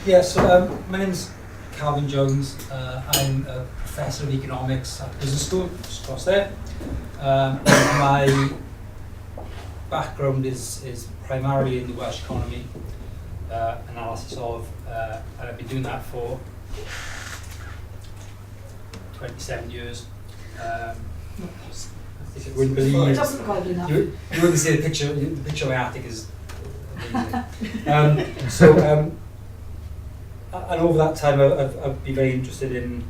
Yes, my name's Calvin Jones. I'm a professor of economics at business school, just across there. My background is primarily in the Welsh economy, analysis of, and I've been doing that for 27 years. I think you wouldn't believe it doesn't quite enough. You wouldn't see the picture of my attic is amazing. And over that time, I've been very interested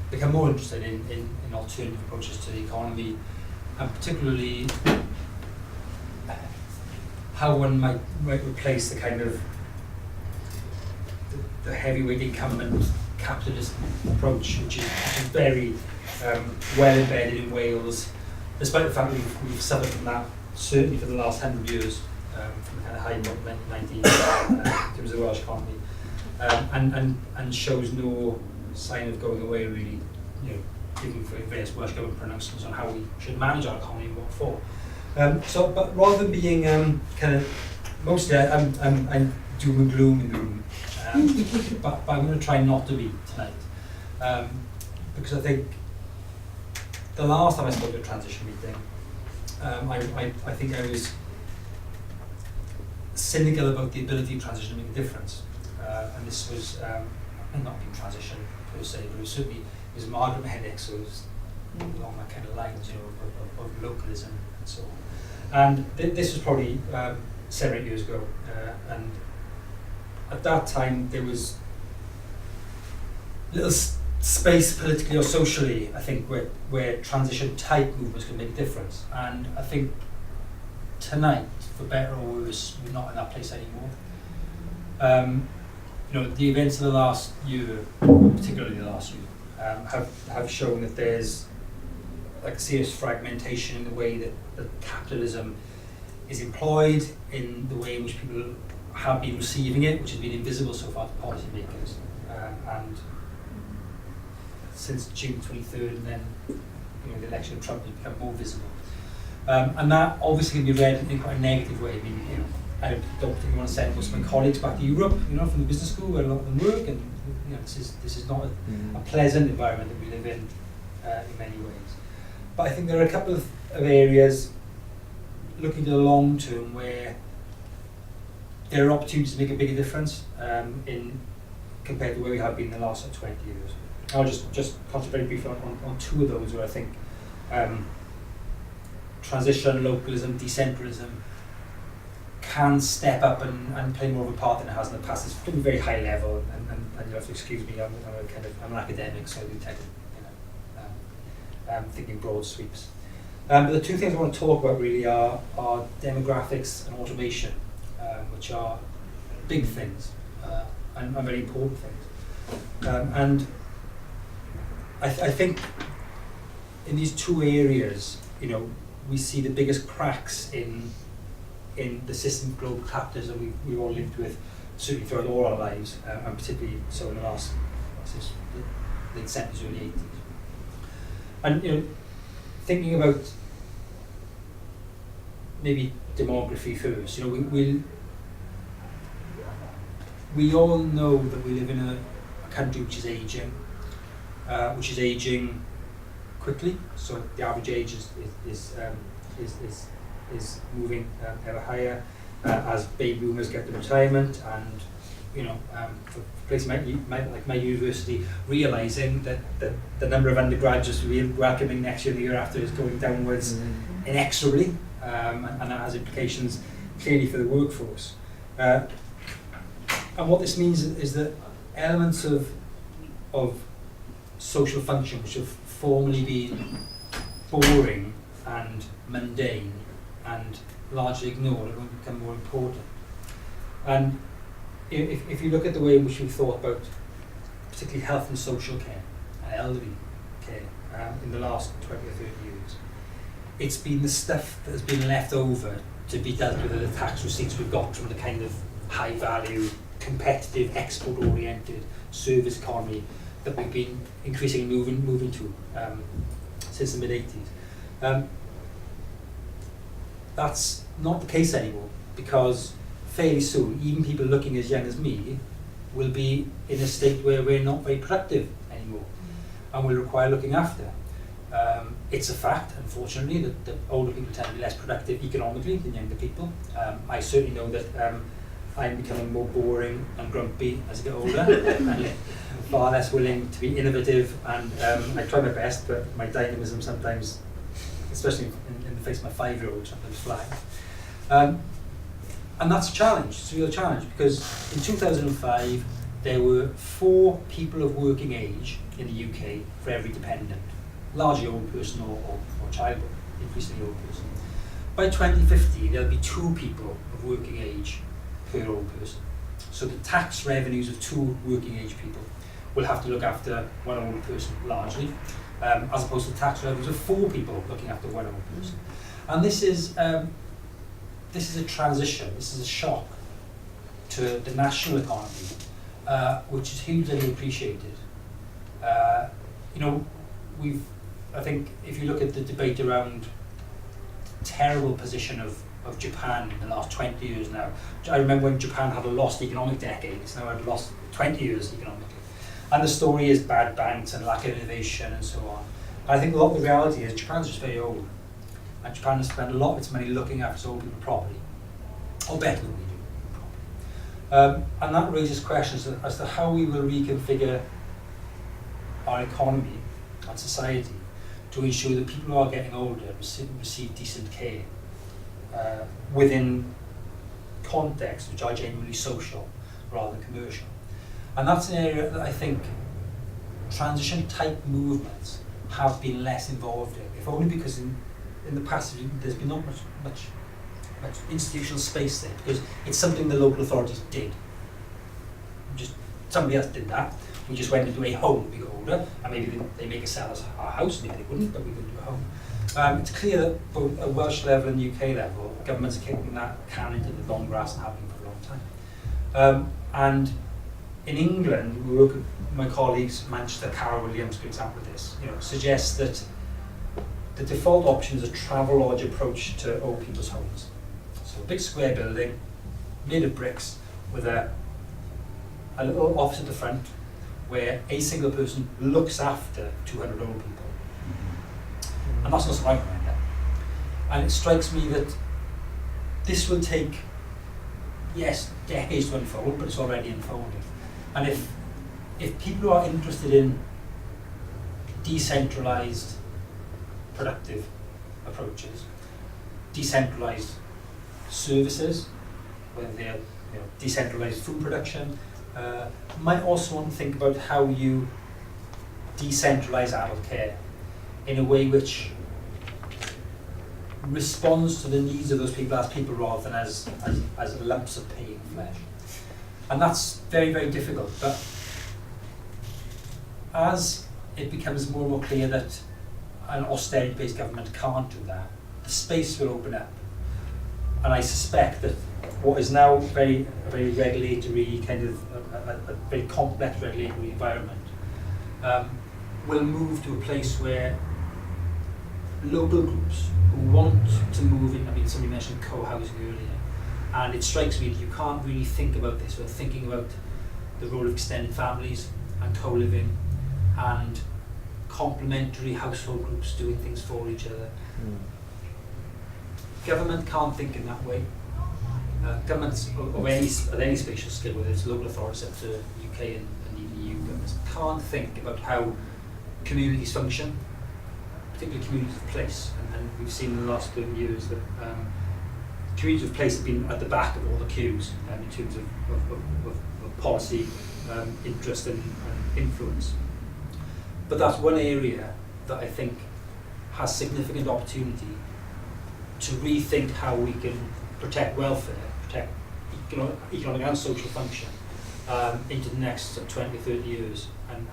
become more interested in alternative approaches to the economy, and particularly how one might replace the kind of the heavyweight incumbent capitalist approach, which is very well embedded in Wales, despite the fact that we've suffered from that certainly for the last 100 years, from the kind of high 1990s in terms of the Welsh economy. And shows no sign of going away, really, given various Welsh government pronouncements on how we should manage our economy and what for. But rather than being kind of, mostly I'm doom and gloom in the room, but I'm going to try not to be tonight, because I think the last time I spoke at a transition meeting, I think I was cynical about the ability of transition to make a difference. And this was not being transition per se, but it was Margaret Hennick, so it was along that kind of lines, of localism and so on. And this was probably 7 or 8 years ago, and at that time there was little space politically or socially, I think, where transition type movements can make a difference. And I think tonight, for better or worse, we're not in that place anymore. The events of the last year, particularly the last year, have shown that there's like a serious fragmentation in the way that capitalism is employed, in the way in which people have been receiving it, which has been invisible so far to policymakers. And since June 23rd, and then the election of Trump has become more visible. And that obviously can be read in quite a negative way. I mean, I don't particularly want to send most of my colleagues back to Europe, from the business school where a lot of them work, and this is not a pleasant environment that we live in many ways. But I think there are a couple of areas looking to the long term where there are opportunities to make a bigger difference compared to where we have been in the last 20 years. I'll just concentrate briefly on two of those where I think transition, localism, decentralism can step up and play more of a part than it has in the past. It's pretty very high level, and you have to excuse me. I'm an academic, so I do tend to thinking broad sweeps. But the two things I want to talk about really are demographics and automation, which are big things and very important things. And I think in these two areas, we see the biggest cracks in the system of global capitalism we've all lived with, certainly throughout all our lives, and particularly so in the last late 70s, early 80s. And thinking about maybe demography first, we all know that we live in a country which is aging quickly. So the average age is moving ever higher as baby boomers get to retirement, and for places like my university, realising that the number of undergraduates we're welcoming next year and the year after is going downwards inexorably, and that has implications clearly for the workforce. And what this means is that elements of social function which have formerly been boring and mundane and largely ignored are going to become more important. And if you look at the way in which we've thought about particularly health and social care and elderly care in the last 20 or 30 years, it's been the stuff that has been left over to be dealt with the tax receipts we've got from the kind of high value, competitive, export oriented service economy that we've been increasingly moving to since the mid-80s. That's not the case anymore, because fairly soon, even people looking as young as me will be in a state where we're not very productive anymore and will require looking after. It's a fact, unfortunately, that older people tend to be less productive economically than younger people. I certainly know that I'm becoming more boring and grumpy as I get older and far less willing to be innovative, and I try my best, but my dynamism sometimes, especially in the face of my 5-year-old, sometimes flags. And that's a challenge, it's a real challenge, because in 2005 there were 4 people of working age in the UK for every dependent, largely old person or child, but increasingly old person. By 2050 there'll be 2 people of working age per old person. So the tax revenues of 2 working age people will have to look after 1 old person largely, as opposed to the tax revenues of 4 people looking after 1 old person. And this is a transition, this is a shock to the national economy, which is hugely appreciated. I think if you look at the debate around the terrible position of Japan in the last 20 years now, I remember when Japan had a lost economic decade, it's now had lost 20 years economically. And the story is bad banks and lack of innovation and so on. I think a lot of the reality is Japan's just very old. And Japan has spent a lot of its money looking after its old people properly, or better than we do. And that raises questions as to how we will reconfigure our economy and society to ensure that people who are getting older receive decent care within contexts which are genuinely social rather than commercial. And that's an area that I think transition type movements have been less involved in, if only because in the past there's been not much institutional space there, because it's something the local authorities did. Just somebody else did that. We just went into a home when we got older, and maybe they make us sell us our house, maybe they wouldn't, but we could do a home. It's clear that both at Welsh level and UK level, governments are kicking that can into the long grass and have been for a long time. And in England, we work with my colleagues, Manchester, Carol Williams, for example, this, suggests that the default option is a Travelodge approach to old people's homes. So a big square building, made of bricks, with a little office at the front, where a single person looks after 200 old people. And that's not so right around there. And it strikes me that this will take, yes, decades to unfold, but it's already unfolding. And if people are interested in decentralized productive approaches, decentralized services, whether they're decentralized food production, might also want to think about how you decentralize adult care in a way which responds to the needs of those people as people rather than as lumps of paying flesh. And that's very, very difficult. But as it becomes more and more clear that an austerity-based government can't do that, the space will open up. And I suspect that what is now a very regulatory, kind of a very complex regulatory environment will move to a place where local groups who want to move in, somebody mentioned co-housing earlier, and it strikes me that you can't really think about this without thinking about the role of extended families and co-living and complementary household groups doing things for each other. Government can't think in that way. Governments of any spatial scale, whether it's local authorities up to UK and even EU governments, can't think about how communities function, particularly communities of place. And we've seen in the last 30 years that communities of place have been at the back of all the queues in terms of policy, interest and influence. But that's one area that I think has significant opportunity to rethink how we can protect welfare, protect economic and social function into the next 20, 30 years. And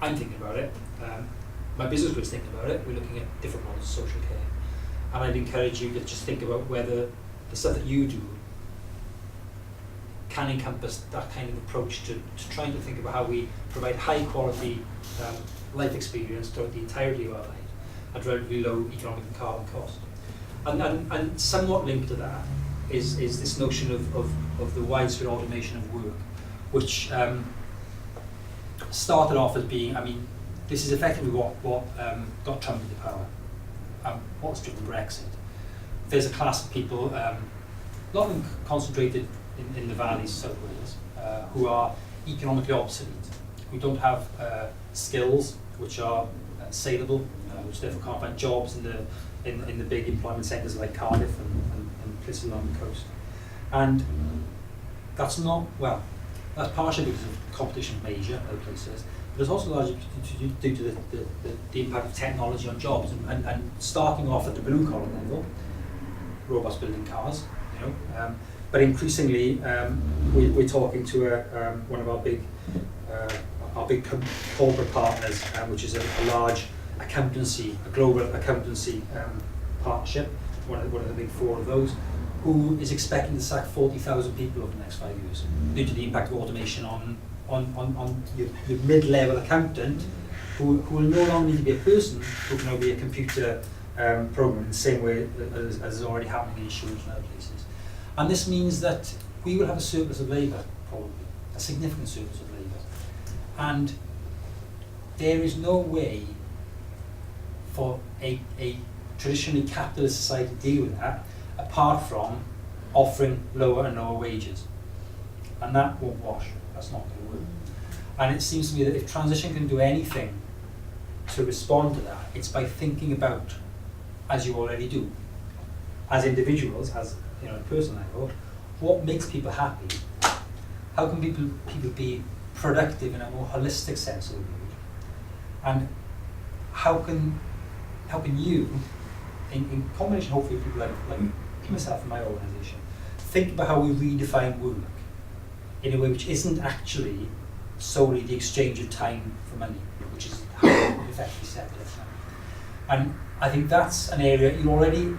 I'm thinking about it. My business group's thinking about it. We're looking at different models of social care. And I'd encourage you to just think about whether the stuff that you do can encompass that kind of approach to trying to think about how we provide high quality life experience throughout the entirety of our life at relatively low economic and carbon cost. And somewhat linked to that is this notion of the widespread automation of work, which started off as being, I mean, this is effectively what got Trump into power, what's driven Brexit. There's a class of people, a lot of them concentrated in the valleys of South Wales, who are economically obsolete, who don't have skills which are saleable, which therefore can't find jobs in the big employment centres like Cardiff and places along the coast. And that's not, well, that's partially because of competition from Asia and other places, but it's also largely due to the impact of technology on jobs and starting off at the blue collar level, robots building cars, you know, but increasingly we're talking to one of our big corporate partners, which is a large accountancy, a global accountancy partnership, one of the big four of those, who is expecting to sack 40,000 people over the next 5 years due to the impact of automation on your mid-level accountant, who will no longer need to be a person, who can now be a computer program in the same way as is already happening in insurance and other places. And this means that we will have a surplus of labour, probably, a significant surplus of labour. And there is no way for a traditionally capitalist society to deal with that apart from offering lower and lower wages. And that won't wash. That's not going to work. And it seems to me that if transition can do anything to respond to that, it's by thinking about, as you already do, as individuals, as you know, at a personal level, what makes people happy? How can people be productive in a more holistic sense of the word? And how can you, in combination hopefully with people like myself and my organisation, think about how we redefine work in a way which isn't actually solely the exchange of time for money, which is how we effectively set it up now. And I think that's an area you're already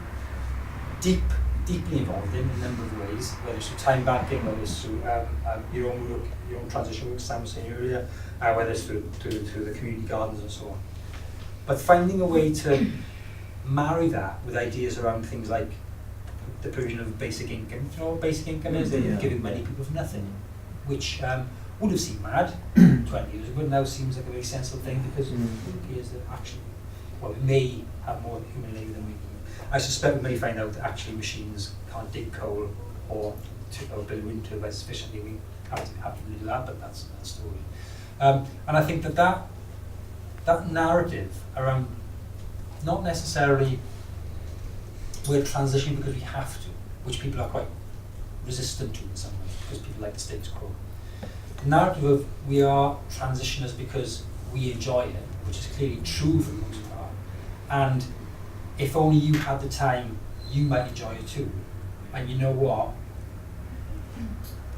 deeply involved in a number of ways, whether it's through time banking, whether it's through your own work, your own transition work, Sam was saying earlier, whether it's through the community gardens and so on. But finding a way to marry that with ideas around things like the provision of basic income. You know what basic income is? They're giving many people for nothing, which would have seemed mad 20 years ago, now seems like a very sensible thing because it appears that actually, well, we may have more human labour than we do. I suspect we may find out that actually machines can't dig coal or build wind turbines sufficiently. We have to do that, but that's another story. And I think that narrative around not necessarily we're transitioning because we have to, which people are quite resistant to in some ways, because people like the status quo. The narrative of we are transitioners because we enjoy it, which is clearly true for the most part, and if only you had the time, you might enjoy it too. And you know what?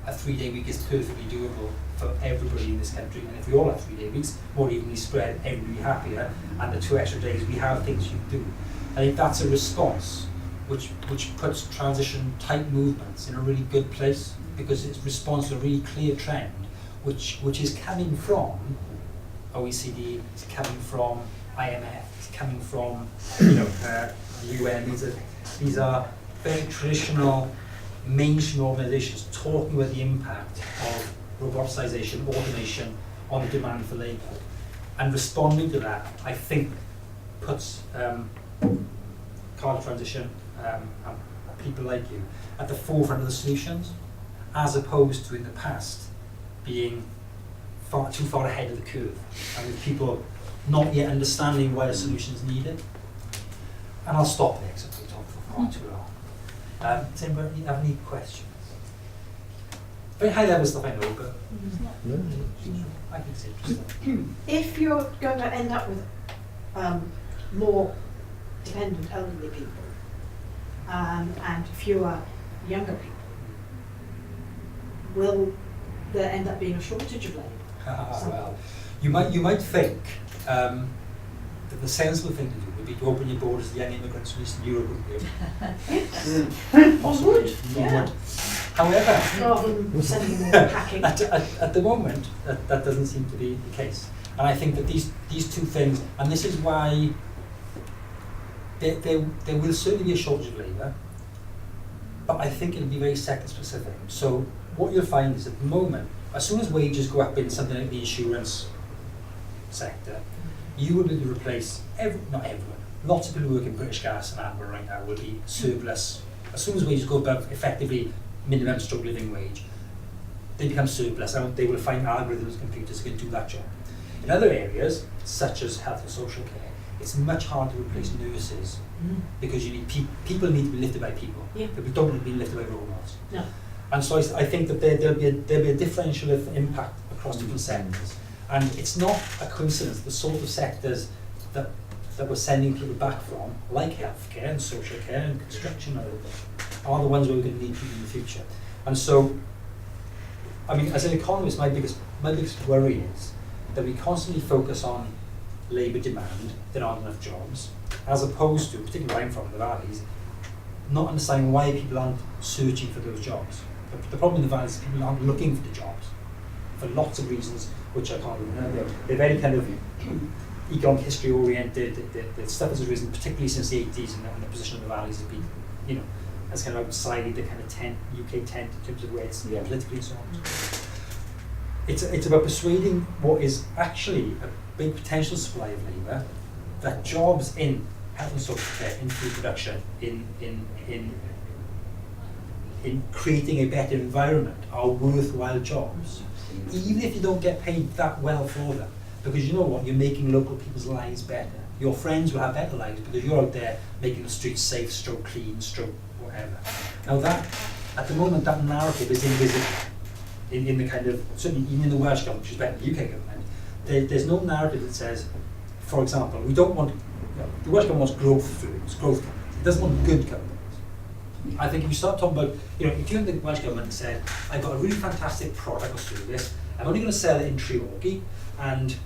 A 3-day week is perfectly doable for everybody in this country, and if we all have 3-day weeks, more evenly spread, everybody happier, and the 2 extra days we have things you can do. I think that's a response which puts transition type movements in a really good place, because it responds to a really clear trend which is coming from OECD, it's coming from IMF, it's coming from the UN. These are very traditional mainstream organisations talking about the impact of robotisation, automation on the demand for labour, and responding to that, I think, puts Cardiff Transition and people like you at the forefront of the solutions, as opposed to in the past being too far ahead of the curve, and with people not yet understanding why a solution is needed. And I'll stop there because I've talked for far too long. Does anybody have any questions? Very high level stuff, I know, but I think it's interesting. If you're going to end up with more dependent elderly people and fewer younger people, will there end up being a shortage of labour? Well, you might think that the sensible thing to do would be to open your borders to young immigrants from Eastern Europe. Possibly. Yeah. However, rather than sending them packing. at the moment, that doesn't seem to be the case. And I think that these two things, and this is why there will certainly be a shortage of labour, but I think it'll be very sector specific. So what you'll find is at the moment, as soon as wages go up in something like the insurance sector, you will be able to replace not everyone, lots of people who work in British Gas and Amber right now will be surplus. As soon as wages go above effectively minimum stroke living wage, they become surplus and they will find algorithms and computers can do that job. In other areas, such as health and social care, it's much harder to replace nurses because you need people need to be lifted by people. Yeah. People don't need to be lifted by robots. No. And so I think that there'll be a differential of impact across different sectors. And it's not a coincidence, the sort of sectors that we're sending people back from, like healthcare and social care and construction, are the ones where we're going to need people in the future. And so, I mean, as an economist, my biggest worry is that we constantly focus on labour demand, there aren't enough jobs, as opposed to, particularly where I'm from, the valleys, not understanding why people aren't searching for those jobs. The problem in the valleys is people aren't looking for the jobs, for lots of reasons, which I can't remember. They're very kind of economic history oriented. The stuff has arisen particularly since the 80s, and the position of the valleys has been, you know, as kind of outside the kind of UK tent in terms of where it's politically and so on. It's about persuading what is actually a big potential supply of labour, that jobs in health and social care, in food production, in creating a better environment are worthwhile jobs, even if you don't get paid that well for them. Because you know what, you're making local people's lives better. Your friends will have better lives because you're out there making the streets safe, stroke clean, stroke whatever. Now that, at the moment, that narrative is invisible in the kind of, certainly even in the Welsh government, which is better than the UK government, there's no narrative that says, for example, we don't want, the Welsh government wants growth firms, growth companies. It doesn't want good companies. I think if you start talking about, you know, if you have the Welsh government and said, I've got a really fantastic product or service, I'm only going to sell it in Treorchy, and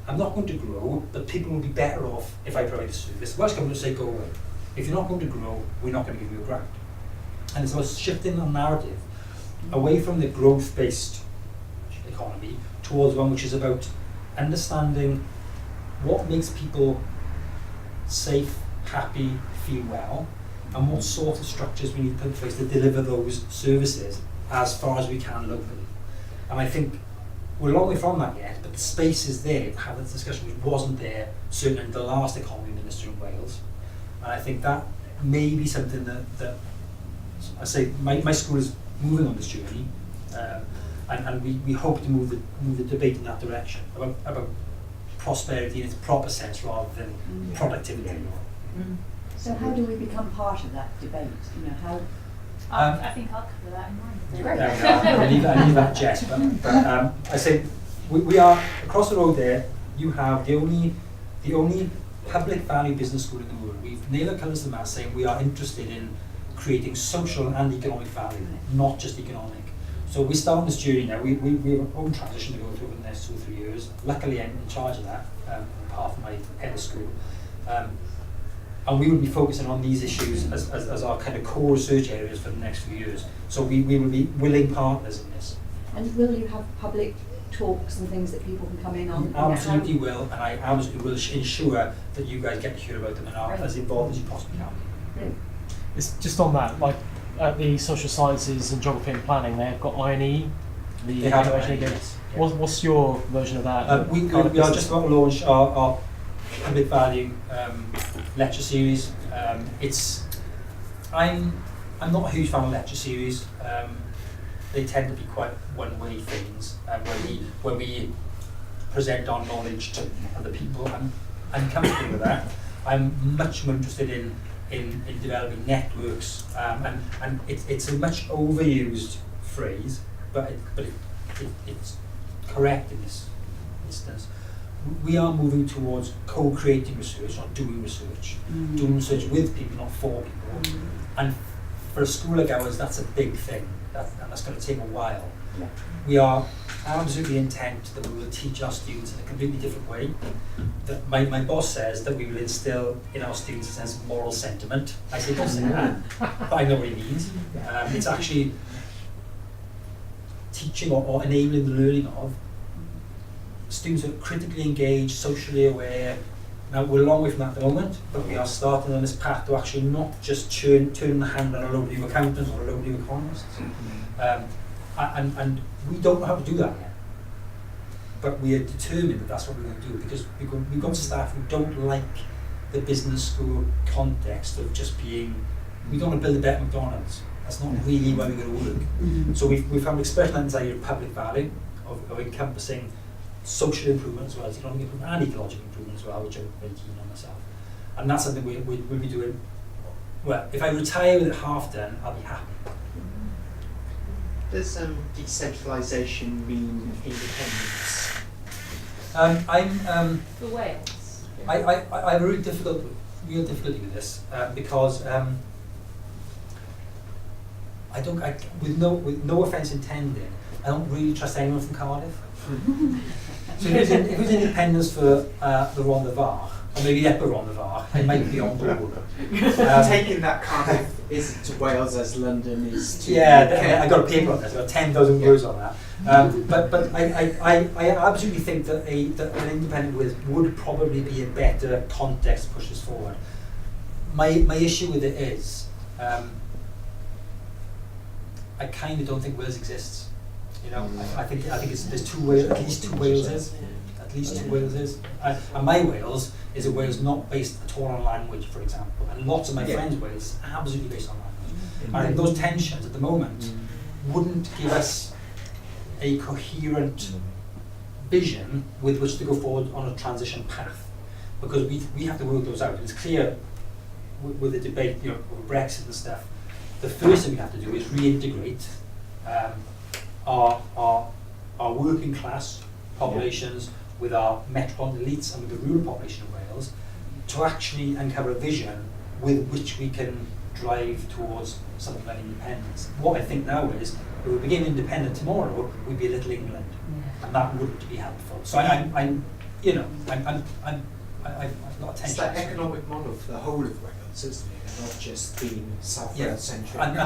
I'm not going to grow, but people will be better off if I provide a service. The Welsh government will say, go away. If you're not going to grow, we're not going to give you a grant. And it's about shifting the narrative away from the growth-based economy towards one which is about understanding what makes people safe, happy, feel well, and what sort of structures we need to put in place to deliver those services as far as we can locally. And I think we're a long way from that yet, but the space is there to have this discussion, which wasn't there certainly in the last economy minister in Wales. And I think that may be something that I say my school is moving on this journey, and we hope to move the debate in that direction about prosperity in its proper sense rather than productivity. So how do we become part of that debate? You know, how? I think I'll cover that in mine. Great. I leave that Jess, but I say we are across the road there. You have the only public value business school in the world. We've nailed our colours to the mast saying we are interested in creating social and economic value, not just economic. So we start this journey now. We have our own transition to go through over the next 2 or 3 years. Luckily, I'm in charge of that, apart from my head of school. And we will be focusing on these issues as our kind of core research areas for the next few years. So we will be willing partners in this. And will you have public talks and things that people can come in on? You absolutely will, and I absolutely will ensure that you guys get to hear about them and are as involved as you possibly can. Great. It's just on that, like at the social sciences and geography and planning, they've got INE. They have INE, yes. What's your version of that? We are just about to launch our public value lecture series. I'm not a huge fan of lecture series. They tend to be quite one-way things where we present our knowledge to other people. I'm comfortable with that. I'm much more interested in developing networks, and it's a much overused phrase, but it's correct in this instance. We are moving towards co-creating research, not doing research. Doing research with people, not for people. And for a school like ours, that's a big thing, and that's going to take a while. Yeah. We are absolutely intent that we will teach our students in a completely different way. That my boss says that we will instill in our students a sense of moral sentiment. I say don't say that, but I know what he means. It's actually teaching or enabling the learning of students who are critically engaged, socially aware, Now, we're a long way from that at the moment, but we are starting on this path to actually not just turn the hand on a load of new accountants or a load of new economists. And we don't know how to do that yet. But we are determined that that's what we're going to do, because we've got staff who don't like the business school context of just being, we don't want to build a better McDonald's. That's not really where we're going to work. So we've found expression inside of public value, of encompassing social improvement as well as economic improvement and ecological improvement as well, which I'm very keen on myself. And that's something we'll be doing. Well, if I retire with it half done, I'll be happy. Does decentralisation mean independence? For Wales. I have a real difficulty with this because with no offence intended, I don't really trust anyone from Cardiff. So if it was independence for the Ronde Var, or maybe Upper Ronde Var, I might be on board. Taking that Cardiff is to Wales as London is to I got a paper on this. I got 10,000 words on that. But I absolutely think that an independent Wales would probably be a better context to push this forward. My issue with it is I kind of don't think Wales exists. You know, I think there's two Wales, at least two Waleses. At least two Waleses. And my Wales is a Wales not based at all on language, for example. And lots of my friends' Wales is absolutely based on language. I think those tensions at the moment wouldn't give us a coherent vision with which to go forward on a transition path, because we have to work those out. It's clear with the debate, you know, over Brexit and stuff. The first thing we have to do is reintegrate our working class populations with our metropolitan elites and with the rural population of Wales to actually uncover a vision with which we can drive towards something like independence. What I think now is, if we became independent tomorrow, we'd be a little England, and that wouldn't be helpful. So I've got attention. It's that economic model for the whole of Wales, isn't it? And not just being South-centric. And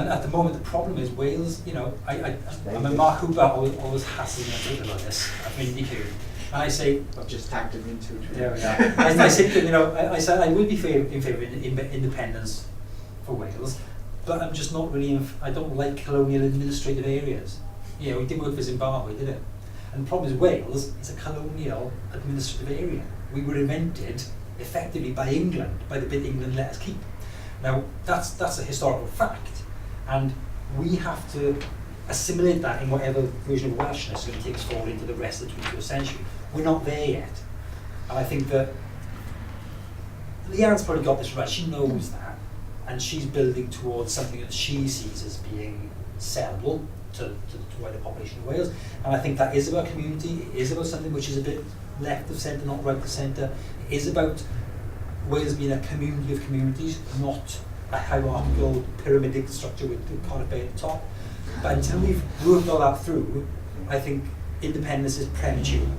at the moment the problem is Wales. You know, I mean, Mark Hooper always hassles me about this. I've been indicated. And I say, I've just tagged him into it. There we are. I say to him, you know, I said I would be in favour of independence for Wales, but I'm just not really. I don't like colonial administrative areas. You know, it didn't work for Zimbabwe, did it? And the problem is Wales is a colonial administrative area. We were invented effectively by England, by the bit England let us keep. Now that's a historical fact, and we have to assimilate that in whatever version of Welshness is going to take us forward into the rest of the 21st century. We're not there yet. And I think that Leanne's probably got this right. She knows that, and she's building towards something that she sees as being sellable to the wider population of Wales. And I think that is about community. It is about something which is a bit left of centre, not right of centre. It is about Wales being a community of communities, not a hierarchical pyramidal structure with the Cardiff Bay at the top. But until we've worked all that through, I think independence is premature.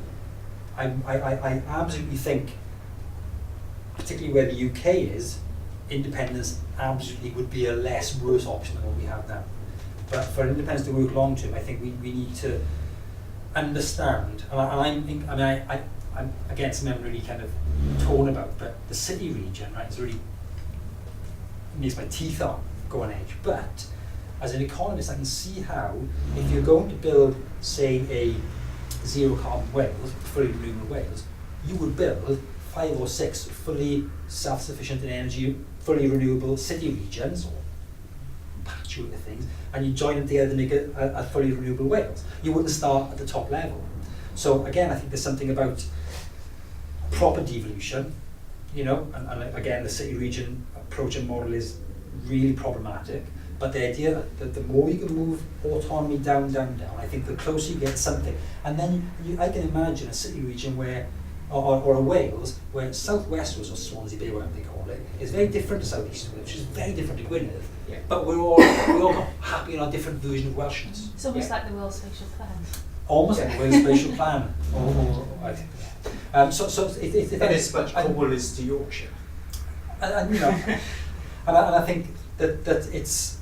I absolutely think, particularly where the UK is, independence absolutely would be a less worse option than what we have now. But for independence to work long term, I think we need to understand, and I'm again, something I'm really kind of torn about, but the city region, right, is really makes my teeth go on edge. But as an economist, I can see how, if you're going to build, say, a zero carbon Wales, fully renewable Wales, you would build 5 or 6 fully self-sufficient in energy, fully renewable city regions, or patchwork of things, and you join them together to make a fully renewable Wales. You wouldn't start at the top level. So again, I think there's something about proper devolution, you know, and again, the city region approach and model is really problematic. But the idea that the more you can move autonomy down, I think the closer you get to something. And then I can imagine a city region where, or a Wales, where South West Wales, or Swansea Bay, whatever they call it, is very different to South East Wales, which is very different to Gwynedd. Yeah. But we're all happy in our different version of Welshness. It's almost like the World Spatial Plan. Almost like the World Spatial Plan. That is much cooler as to Yorkshire. And you know, and I think that it's,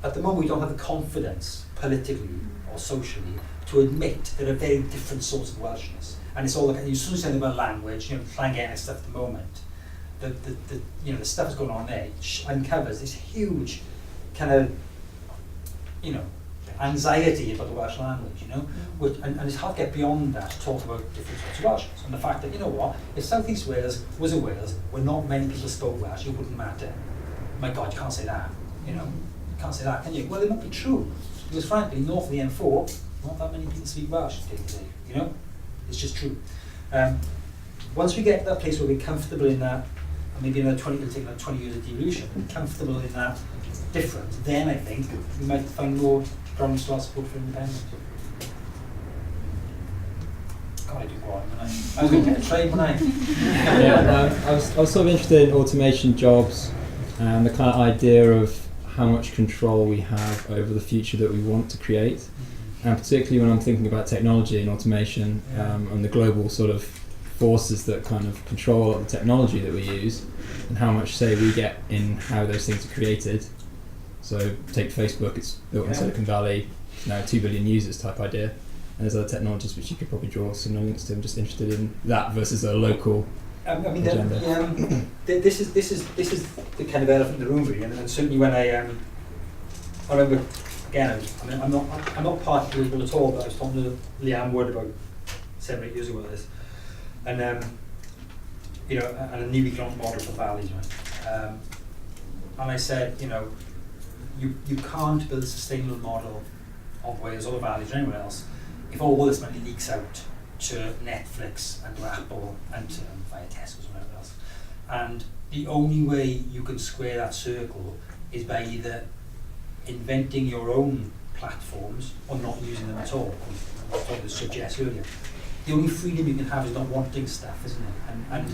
at the moment we don't have the confidence politically or socially to admit there are very different sorts of Welshness. And it's all like, you sort of said about language, trying to get stuff at the moment. The the stuff that's going on there uncovers this huge kind of, anxiety about the Welsh language, which, and it's hard to get beyond that to talk about different sorts of Welsh. And the fact that, if South East Wales was a Wales where not many people spoke Welsh, it wouldn't matter. My God, you can't say that, you can't say that, can you? Well, it might be true, because frankly, north of the M4, not that many people speak Welsh day to day, it's just true. Once we get to that place where we're comfortable in that, and maybe it'll take another 20 years of devolution, comfortable in that difference, then I think we might find more grounds to support for independence. God, I do go on, I was going to get a train, wasn't I? Yeah, I was sort of interested in automation jobs and the kind of idea of how much control we have over the future that we want to create. And particularly when I'm thinking about technology and automation and the global sort of forces that kind of control the technology that we use and how much say we get in how those things are created. So take Facebook, it's built in Silicon Valley, now 2 billion users type idea. And there's other technologies which you could probably draw similar links to. I'm just interested in that versus a local agenda. This is the kind of elephant in the room, really, and certainly when I remember again. I'm not part political at all, but I was talking to Leanne Wood about 7 or 8 years ago about this, and and a new economic model for valleys, right? And I said, you can't build a sustainable model of Wales or the valleys or anywhere else if all this money leaks out to Netflix and to Apple and to via Tesco's or whatever else. And the only way you can square that circle is by either inventing your own platforms or not using them at all. I was talking to Suggest earlier. The only freedom you can have is not wanting stuff, isn't it? And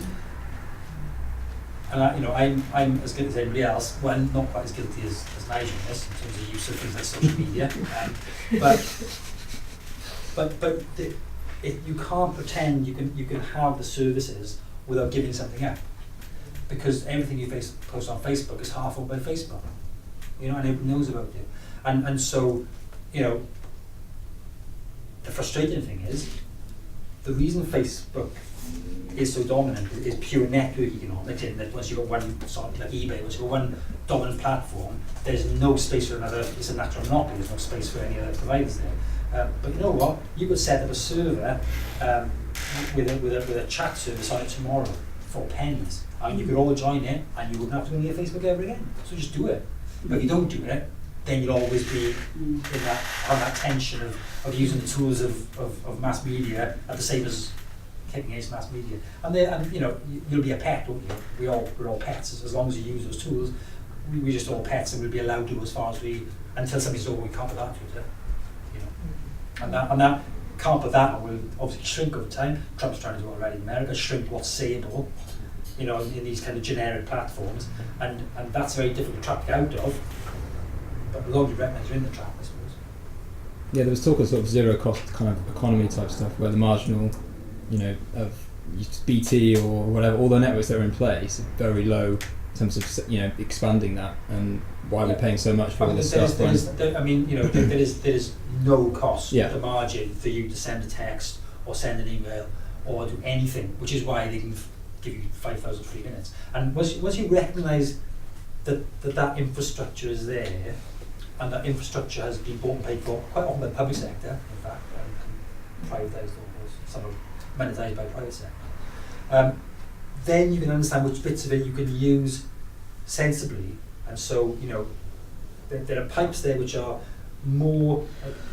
I'm as guilty as anybody else. Well, not quite as guilty as Nigel is in terms of use of things like social media. But you can't pretend you can have the services without giving something up, because everything you post on Facebook is half owned by Facebook, and everyone knows about you, and so the frustrating thing is the reason Facebook is so dominant is pure network economics, in that once you've got one, like eBay, once you've got one dominant platform, there's no space for another. It's a natural monopoly. There's no space for any other providers there. But you know what? You could set up a server with a chat service on it tomorrow for pennies, and you could all join it, and you wouldn't have to go near Facebook ever again. So just do it. But if you don't do it, then you'll always be on that tension of using the tools of mass media at the same as kicking against mass media. And you'll be a pet, won't you? We're all pets as long as you use those tools. We're just all pets, and we'll be allowed to as far as until somebody says, we can't put that to it. And that can't put that will obviously shrink over time. Trump's trying to do it already in America, shrink what's sayable, in these kind of generic platforms, and that's very difficult to trap out of. But with all due recognise you're in the trap, I suppose. Yeah, there was talk of sort of zero cost kind of economy type stuff where the marginal, of BT or whatever, all the networks that are in place are very low in terms of expanding that, and why we're paying so much for all this stuff. There is no cost at the margin for you to send a text or send an email or do anything, which is why they can give you 5,000 free minutes. And once you recognise that infrastructure is there, and that infrastructure has been bought and paid for quite often by the public sector, in fact, and privatised or some of monetised by private sector, then you can understand which bits of it you can use sensibly. And so, there are pipes there which are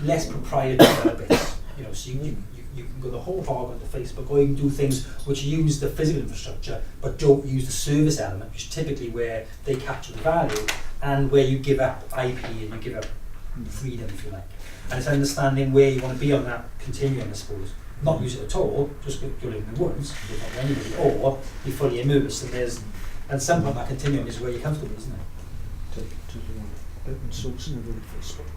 less proprietary bits. So you can go the whole hog onto Facebook, or you can do things which use the physical infrastructure but don't use the service element, which is typically where they capture the value and where you give up IP and you give up freedom, if you like. And it's understanding where you want to be on that continuum, I suppose. Not use it at all, just go live in the woods, live not anybody, or be fully immersed. And some part of that continuum is where you're comfortable, isn't it? Open source and avoid Facebook.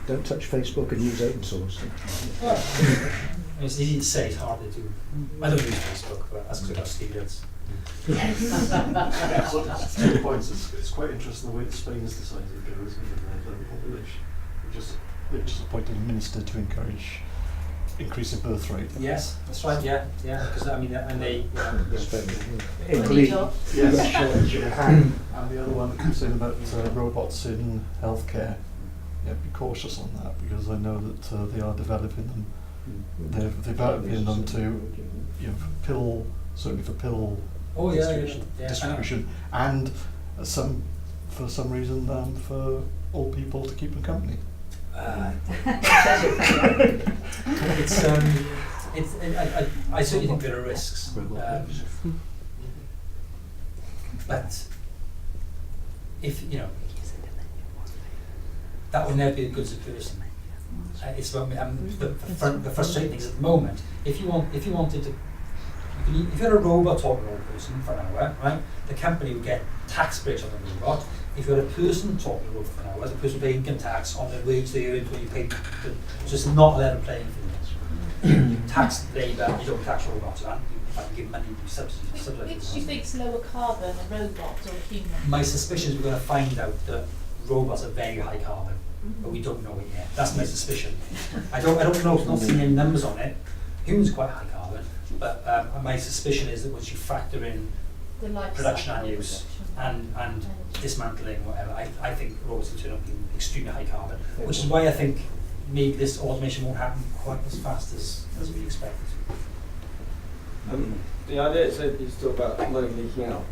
Don't touch Facebook and use open source. It's easy to say, it's harder to. I don't use Facebook, but that's because I've got Steve Jobs. So 2 points. It's quite interesting the way that Spain has decided to go, isn't it, with their global population. They just appointed a minister to encourage increasing birth rate. Yes, that's right. Yeah, yeah. Because I mean, and they. Equally, Job. Yes. and And the other one that comes in about robots in healthcare. Yeah, be cautious on that because I know that they are developing them. They're developing them to, certainly for pill Oh yeah, distribution, yeah. distribution, and for some reason for old people to keep them company. I certainly think there are risks, but if that will never be as good as a person. It's about the frustrating thing is at the moment. If you wanted to. If you had a robot talking to a person for an hour, right, the company would get tax breaks on the robot. If you had a person talking to a robot for an hour, the person would pay income tax on the wage they earned when you pay. So it's not a level playing field. You tax labour, you don't tax robots, right? You give money to subsidies. Which do you think's lower carbon, a robot or a human? My suspicion is we're going to find out that robots are very high carbon, but we don't know it yet. That's my suspicion. I don't know. I've not seen any numbers on it. Humans are quite high carbon. But my suspicion is that once you factor in The life production cycle and use production. and dismantling, whatever, I think robots will turn out being extremely high carbon, which is why I think maybe this automation won't happen quite as fast as we expected. The idea, so you talk about money leaking out.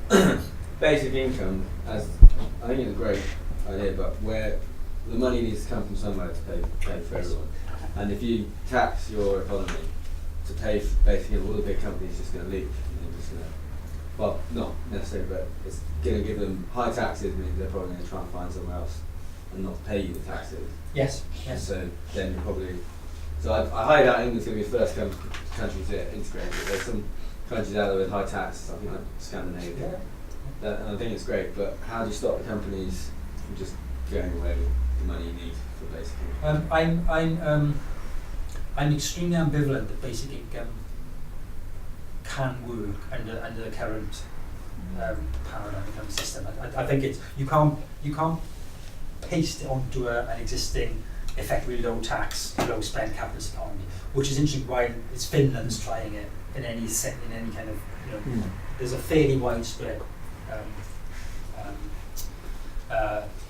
Basic income, I think it's a great idea, but where the money needs to come from somewhere to pay for everyone. And if you tax your economy to pay for basically all the big companies just going to leave. Well, not necessarily, but it's going to give them high taxes, means they're probably going to try and find somewhere else and not pay you the taxes. Yes, yes. So then you're probably. So I highly doubt England's going to be the first country to integrate it. There's some countries out there with high tax, I think like Scandinavia. Yeah. And I think it's great, but how do you stop the companies from just going away with the money you need for basic income? I'm extremely ambivalent that basic income can work under the current paradigm kind of system. I think it's you can't paste it onto an existing effectively low tax, low spend capitalist economy, which is interesting. Why it's Finland's trying it in any kind of there's a fairly widespread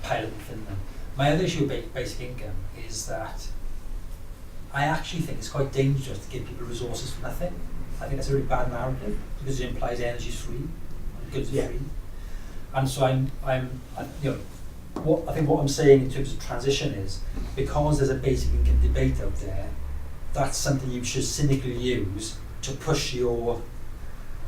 pilot in Finland. My other issue with basic income is that I actually think it's quite dangerous to give people resources for nothing. I think that's a really bad narrative because it implies energy is free, and goods are free. And so I think what I'm saying in terms of transition is because there's a basic income debate out there, that's something you should cynically use to push your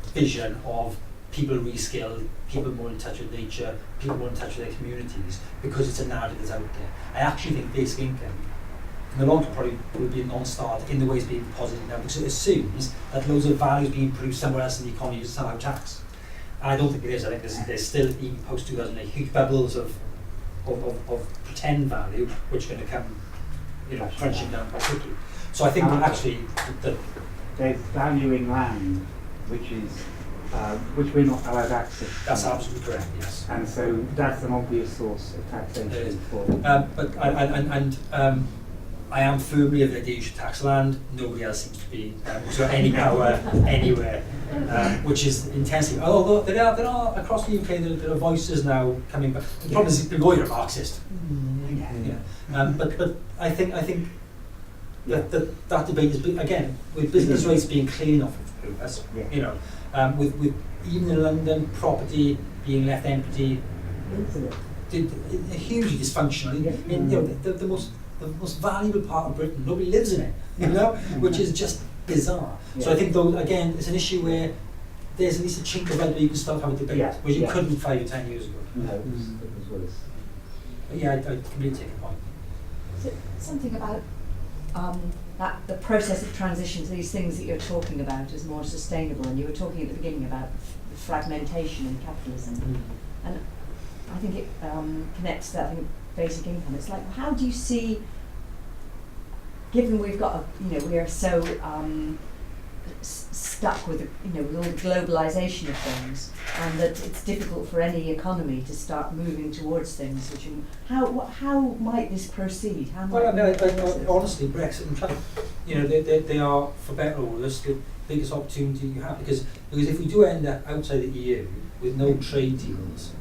vision of people reskilled, people more in touch with nature, people more in touch with their communities, because it's a narrative that's out there. I actually think basic income in the long term probably will be a non-starter in the way it's being posited now, because it assumes that loads of value is being produced somewhere else in the economy is somehow taxed. And I don't think it is. I think there's still, even post-2008, huge bubbles of pretend value, which are going to come, crunching down quite quickly. So I think that actually there's value in land, which is which we're not allowed access to. That's absolutely correct. Yes. And so that's an obvious source of taxation for. But I am firmly of the idea you should tax land. Nobody else seems to be got any power anywhere, which is intensely. Although there are across the UK there are voices now coming back. The problem is people are Marxist. But I think that debate is again with business rates being clean off of us. With even in London property being left empty, hugely dysfunctional. The most valuable part of Britain, nobody lives in it, which is just bizarre. So I think though again it's an issue where there's at least a chink of light where you can start having a debate where you couldn't 5 or 10 years ago. No, it was worse. But I completely take a point. So something about that the process of transition to these things that you're talking about is more sustainable, and you were talking at the beginning about the fragmentation in capitalism, and I think it connects to that basic income. It's like, how do you see, given we've got we are so stuck with with all the globalisation of things, and that it's difficult for any economy to start moving towards things. How might this proceed? How Well, I might mean, honestly, Brexit and Trump, they are, for better or worse, the biggest opportunity you have, because if we do end up outside the EU with no trade deals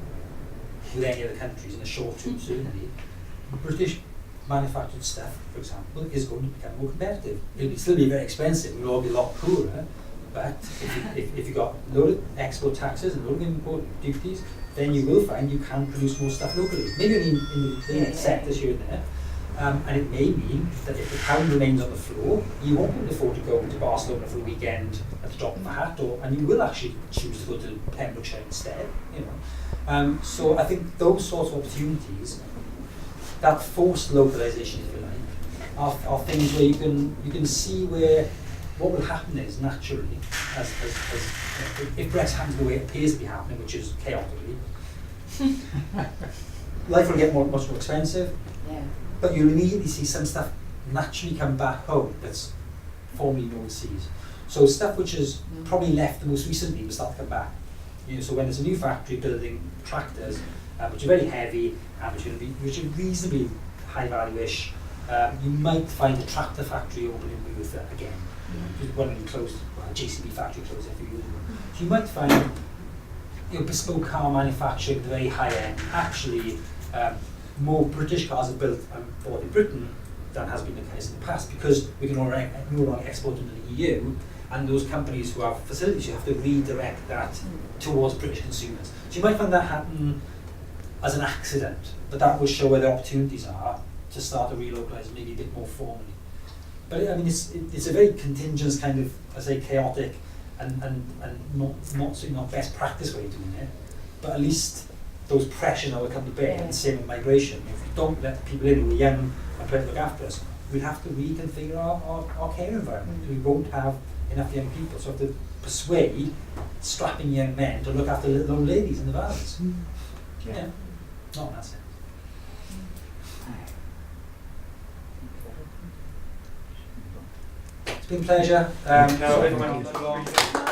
with any other countries in the short term, certainly, British manufactured stuff, for example, is going to become more competitive. It'll still be very expensive, we'll all be a lot poorer, but if you've got a load of export taxes and a load of import duties, then you will find you can produce more stuff locally. Maybe in the sectors here and there. And it may mean that if the pound remains on the floor, you won't be able to afford to go to Barcelona for a weekend at the drop of a hat, and you will actually choose to go to Pembrokeshire instead. So I think those sorts of opportunities, that forced localization, if you like, are things where you can see where what will happen is naturally, as if Brexit happens the way it appears to be happening, which is chaotically, life will get much more expensive. Yeah. But you'll immediately see some stuff naturally come back home that's formerly overseas. So stuff which has probably left the most recently will start to come back. So when there's a new factory building tractors, which are very heavy and which are reasonably high value-ish, you might find a tractor factory open in Perth again. One closed, a JCB factory closed a few years ago. So you might find bespoke car manufacturing at the very high end. Actually, more British cars are built and bought in Britain than has been the case in the past, because we can no longer export into the EU, and those companies who have facilities, you have to redirect that towards British consumers. So you might find that happen as an accident, but that will show where the opportunities are to start to relocalise maybe a bit more formally. But I mean, it's a very contingent kind of, I say, chaotic and not best practice way of doing it, but at least those pressures now will come to bear. And the same with migration. If we don't let people in who are young and try to look after us, we'll have to reconfigure our care environment. We won't have enough young people, so we have to persuade strapping young men to look after little old ladies in the valleys. Yeah, not in that sense. It's been a pleasure. No, everyone,